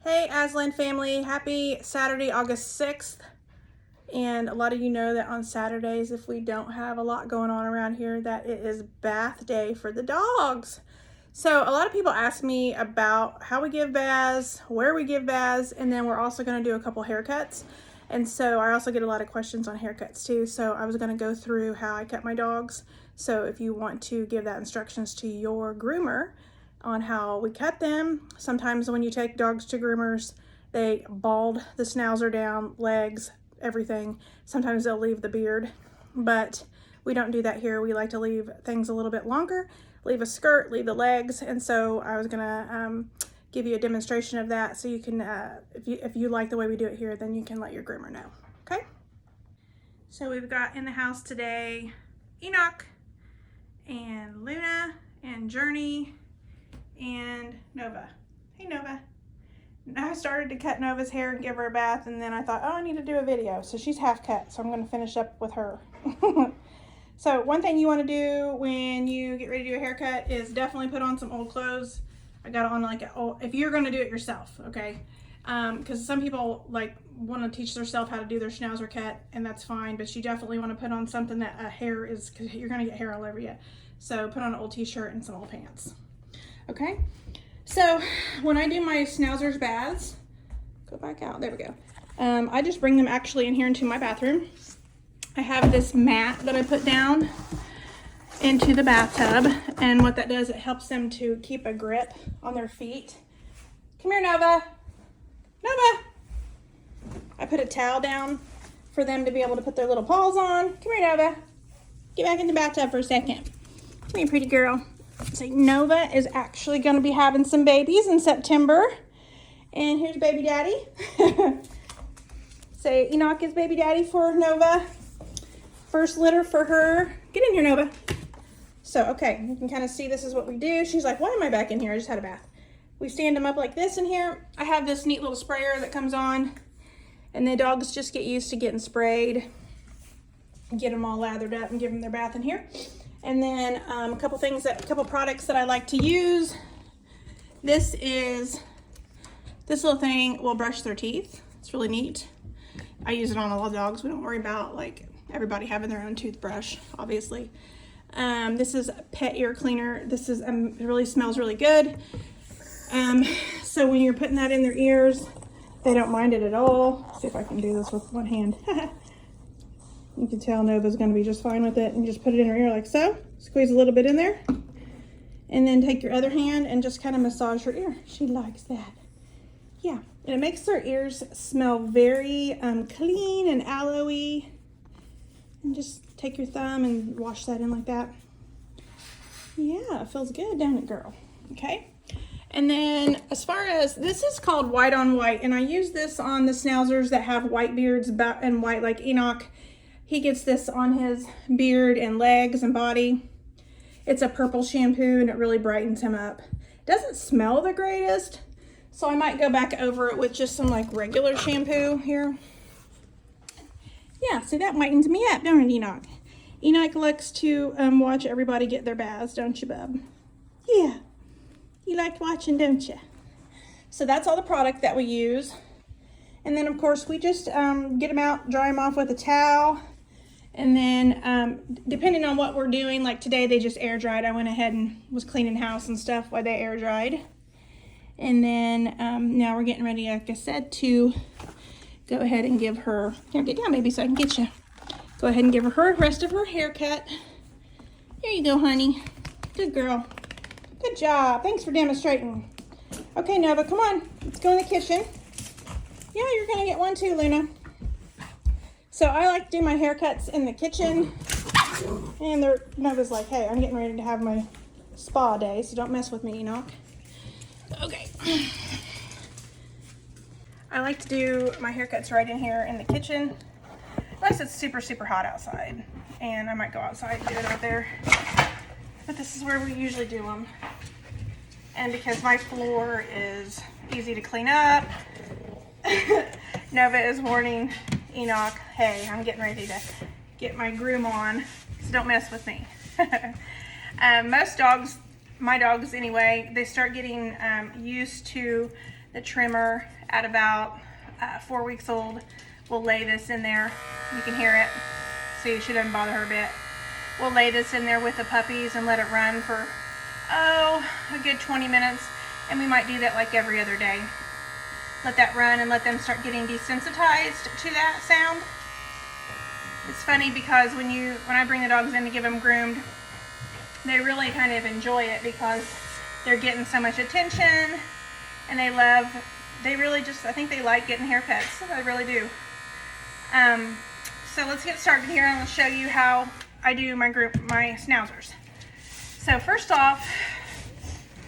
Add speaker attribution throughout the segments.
Speaker 1: Hey Aslan family, happy Saturday, August 6th. And a lot of you know that on Saturdays, if we don't have a lot going on around here, that it is bath day for the dogs. So a lot of people ask me about how we give baths, where we give baths, and then we're also going to do a couple haircuts. And so I also get a lot of questions on haircuts too. So I was going to go through how I cut my dogs. So if you want to give that instructions to your groomer on how we cut them. Sometimes when you take dogs to groomers, they bald the Schnauzer down, legs, everything. Sometimes they'll leave the beard, but we don't do that here. We like to leave things a little bit longer, leave a skirt, leave the legs. And so I was gonna give you a demonstration of that so you can, if you like the way we do it here, then you can let your groomer know, okay? So we've got in the house today, Enoch and Luna and Journey and Nova. Hey Nova. I started to cut Nova's hair and give her a bath, and then I thought, oh, I need to do a video. So she's half cut, so I'm going to finish up with her. So one thing you want to do when you get ready to do a haircut is definitely put on some old clothes. I got on like if you're going to do it yourself, okay? Because some people like want to teach themselves how to do their Schnauzer cut, and that's fine, but you definitely want to put on something that hair is, because you're going to get hair all over you. So put on an old t-shirt and some old pants. Okay, so when I do my Schnauzer's baths, go back out, there we go. I just bring them actually in here into my bathroom. I have this mat that I put down into the bathtub, and what that does, it helps them to keep a grip on their feet. Come here, Nova. Nova. I put a towel down for them to be able to put their little paws on. Come here, Nova. Get back in the bathtub for a second. Come here, pretty girl. So Nova is actually going to be having some babies in September. And here's baby daddy. Say Enoch is baby daddy for Nova. First litter for her. Get in here, Nova. So, okay, you can kind of see this is what we do. She's like, why am I back in here? I just had a bath. We stand them up like this in here. I have this neat little sprayer that comes on. And the dogs just get used to getting sprayed. Get them all lathered up and give them their bath in here. And then a couple products that I like to use. This little thing will brush their teeth. It's really neat. I use it on all the dogs. We don't worry about like everybody having their own toothbrush, obviously. This is a pet ear cleaner. This is it really smells really good. So when you're putting that in their ears, they don't mind it at all. Let's see if I can do this with one hand. You can tell Nova's going to be just fine with it, and just put it in her ear like so. Squeeze a little bit in there, and then take your other hand and just kind of massage her ear. She likes that. Yeah, and it makes their ears smell very clean and aloe-y. And just take your thumb and wash that in like that. Yeah, it feels good, don't it, girl? Okay. And then as far as, this is called white on white, and I use this on the Schnauzers that have white beards and white, like Enoch. He gets this on his beard and legs and body. It's a purple shampoo, and it really brightens him up. Doesn't smell the greatest, so I might go back over it with just some like regular shampoo here. Yeah, see, that whitens me up, don't it, Enoch? Enoch likes to watch everybody get their baths, don't you, bub? Yeah, you like watching, don't you? So that's all the product that we use. And then, of course, we just get them out, dry them off with a towel. And then, depending on what we're doing, like today they just air dried. I went ahead and was cleaning house and stuff while they air dried. And then now we're getting ready, like I said, to go ahead and give her, here, get down, baby, so I can get you. Go ahead and give her rest of her haircut. There you go, honey. Good girl. Good job. Thanks for demonstrating. Okay, Nova, come on. Let's go in the kitchen. Yeah, you're going to get one too, Luna. So I like to do my haircuts in the kitchen. And Nova's like, hey, I'm getting ready to have my spa day, so don't mess with me, Enoch. Okay. I like to do my haircuts right in here in the kitchen. Unless it's super, super hot outside. And I might go outside and do it out there. But this is where we usually do them. And because my floor is easy to clean up, Nova is warning Enoch, hey, I'm getting ready to get my groom on, so don't mess with me. Most dogs, my dogs anyway, they start getting used to the trimmer at about 4 weeks old. We'll lay this in there. You can hear it. See, she doesn't bother her a bit. We'll lay this in there with the puppies and let it run for, a good 20 minutes. And we might do that like every other day. Let that run and let them start getting desensitized to that sound. It's funny because when I bring the dogs in to give them groomed, they really kind of enjoy it because they're getting so much attention, and they really just, I think they like getting haircuts. I really do. So let's get started here, and I'll show you how I do my Schnauzers. So first off,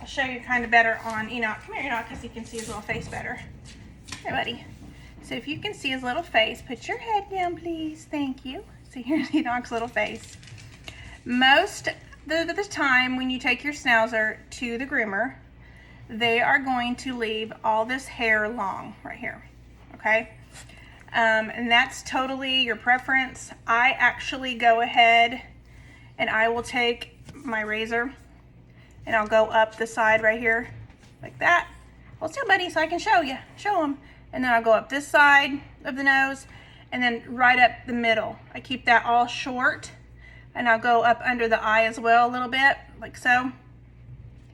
Speaker 1: I'll show you kind of better on Enoch. Come here, Enoch, because you can see his little face better. Here, buddy. So if you can see his little face, put your head down, please. Thank you. So here's Enoch's little face. Most of the time when you take your Schnauzer to the groomer, they are going to leave all this hair long right here, okay? And that's totally your preference. I actually go ahead and I will take my razor and I'll go up the side right here like that. Hold still, buddy, so I can show them. And then I'll go up this side of the nose and then right up the middle. I keep that all short, and I'll go up under the eye as well a little bit, like so,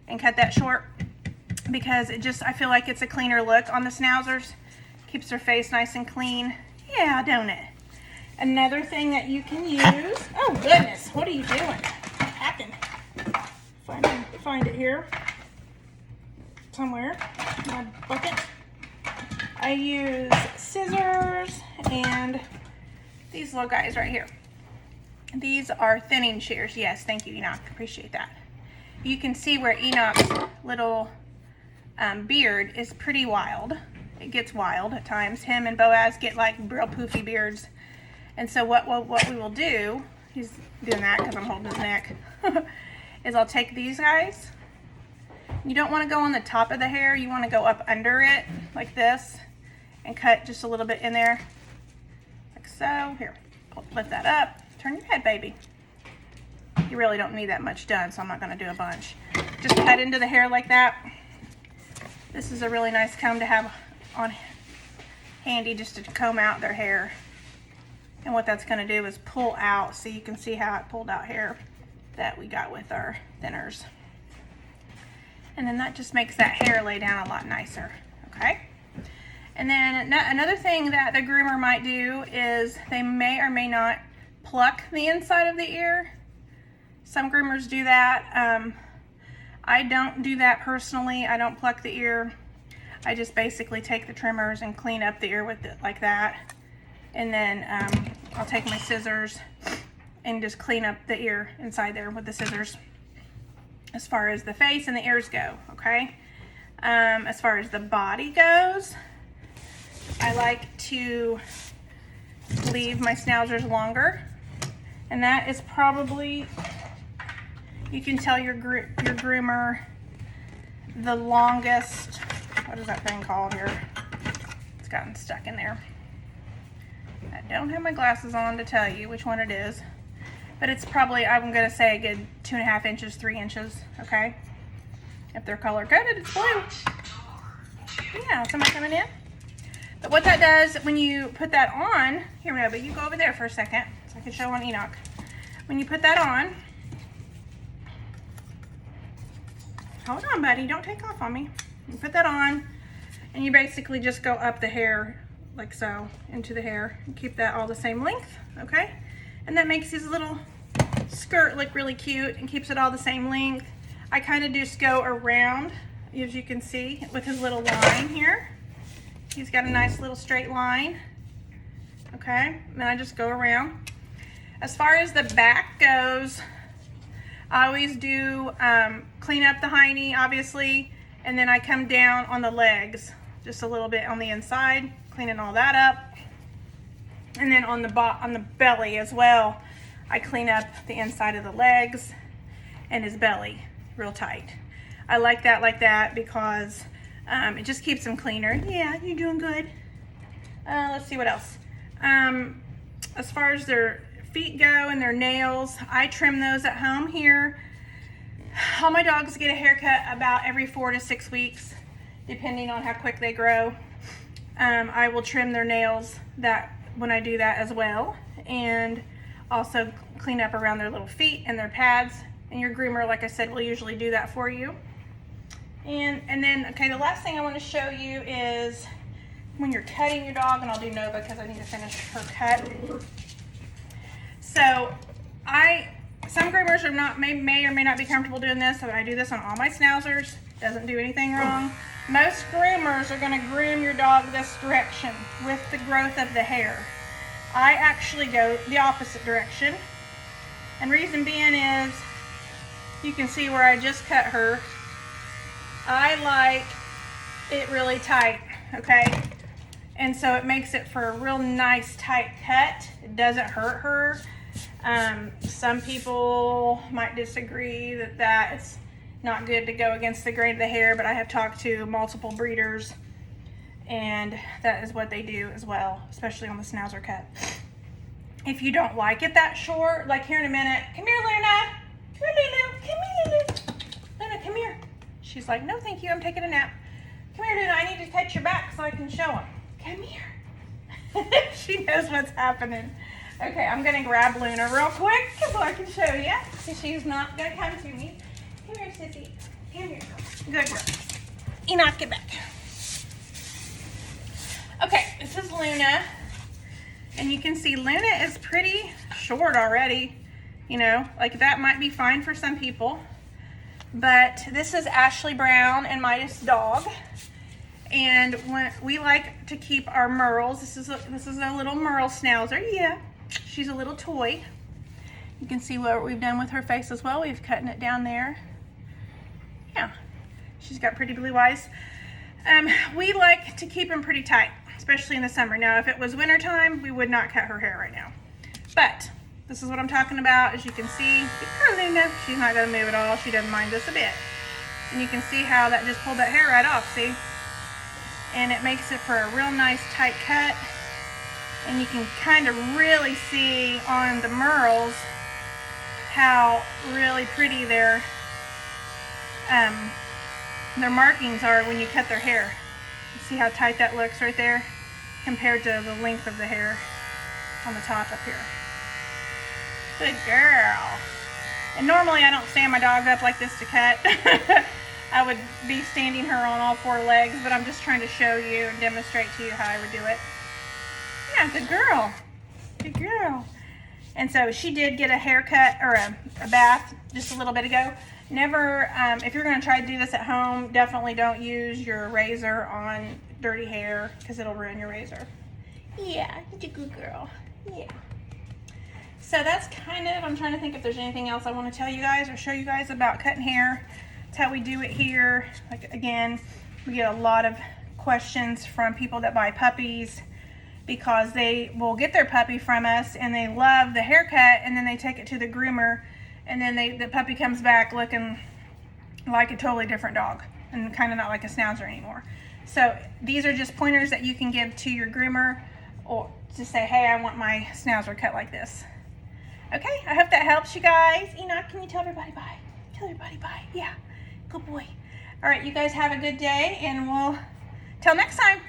Speaker 1: and cut that short because I feel like it's a cleaner look on the Schnauzers. Keeps their face nice and clean. Yeah, don't it? Another thing that you can use, oh goodness, what are you doing? Hacking. Find it here somewhere, my bucket. I use scissors and these little guys right here. These are thinning shears. Yes, thank you, Enoch. Appreciate that. You can see where Enoch's little beard is pretty wild. It gets wild at times. Him and Boaz get like real poofy beards. And so what we will do, he's doing that because I'm holding his neck, is I'll take these guys. You don't want to go on the top of the hair. You want to go up under it like this and cut just a little bit in there like so. Here, lift that up. Turn your head, baby. You really don't need that much done, so I'm not going to do a bunch. Just cut into the hair like that. This is a really nice comb to have on handy just to comb out their hair. And what that's going to do is pull out, so you can see how it pulled out hair that we got with our thinners. And then that just makes that hair lay down a lot nicer, okay? And then another thing that the groomer might do is they may or may not pluck the inside of the ear. Some groomers do that. I don't do that personally. I don't pluck the ear. I just basically take the trimmers and clean up the ear with it like that. And then I'll take my scissors and just clean up the ear inside there with the scissors. As far as the face and the ears go, okay? As far as the body goes, I like to leave my Schnauzers longer, and that is probably, you can tell your groomer the longest, what is that thing called here? It's gotten stuck in there. I don't have my glasses on to tell you which one it is. But it's probably, I'm going to say a good 2.5 inches, 3 inches, okay? If they're color coded, it's blue. Yeah, somebody coming in? But what that does, when you put that on, here we go, but you go over there for a second, so I can show on Enoch. When you put that on, hold on, buddy, don't take off on me. You put that on, and you basically just go up the hair, like so, into the hair, and keep that all the same length, okay? And that makes his little skirt look really cute and keeps it all the same length. I kind of just go around, as you can see, with his little line here. He's got a nice little straight line. Okay, and then I just go around. As far as the back goes, I always do clean up the hiney, obviously, and then I come down on the legs, just a little bit on the inside, cleaning all that up. And then on the belly as well, I clean up the inside of the legs and his belly real tight. I like that because it just keeps him cleaner. Yeah, you're doing good. Let's see what else. As far as their feet go and their nails, I trim those at home here. All my dogs get a haircut about every 4 to 6 weeks. depending on how quick they grow. I will trim their nails when I do that as well, and also clean up around their little feet and their pads. And your groomer, like I said, will usually do that for you. And then, okay, the last thing I want to show you is when you're cutting your dog, and I'll do Nova because I need to finish her cut. So some groomers may or may not be comfortable doing this, so I do this on all my Schnauzers. Doesn't do anything wrong. Most groomers are going to groom your dog this direction with the growth of the hair. I actually go the opposite direction, and reason being is you can see where I just cut her. I like it really tight, okay? And so it makes it for a real nice tight cut. It doesn't hurt her. Some people might disagree that it's not good to go against the grain of the hair, but I have talked to multiple breeders, and that is what they do as well, especially on the Schnauzer cut. If you don't like it that short, like here in a minute, come here, Luna. Come here, Lulu. Come here, Lulu. Luna, come here. She's like, no, thank you. I'm taking a nap. Come here, Luna. I need to touch your back so I can show them. Come here. She knows what's happening. Okay, I'm going to grab Luna real quick so I can show you. She's not going to come to me. Come here, sissy. Come here. Good girl. Enoch, get back. Okay, this is Luna. And you can see Luna is pretty short already. You know, like that might be fine for some people. But this is Ashley Brown and Midas' dog. And when we like to keep our Merles, this is a little Merle Schnauzer. Yeah, she's a little toy. You can see what we've done with her face as well. We've cut it down there. Yeah, she's got pretty blue eyes. We like to keep them pretty tight, especially in the summer. Now, if it was wintertime, we would not cut her hair right now. But this is what I'm talking about. As you can see, her Luna, she's not going to move at all. She doesn't mind this a bit. And you can see how that just pulled that hair right off, see? And it makes it for a real nice tight cut. And you can kind of really see on the Merles how really pretty their markings are when you cut their hair. You see how tight that looks right there compared to the length of the hair on the top up here. Good girl. And normally I don't stand my dog up like this to cut. I would be standing her on all four legs, but I'm just trying to show you and demonstrate to you how I would do it. Yeah, good girl. Good girl. And so she did get a haircut or a bath just a little bit ago. Never, if you're going to try to do this at home, definitely don't use your razor on dirty hair because it'll ruin your razor. Yeah, you're a good girl. Yeah. So that's kind of, I'm trying to think if there's anything else I want to tell you guys or show you guys about cutting hair. That's how we do it here. Like, again, we get a lot of questions from people that buy puppies because they will get their puppy from us and they love the haircut, and then they take it to the groomer, and then the puppy comes back looking like a totally different dog and kind of not like a Schnauzer anymore. So these are just pointers that you can give to your groomer or to say, hey, I want my Schnauzer cut like this. Okay, I hope that helps you guys. Enoch, can you tell everybody bye? Tell everybody bye. Yeah, good boy. All right, you guys have a good day, and we'll till next time.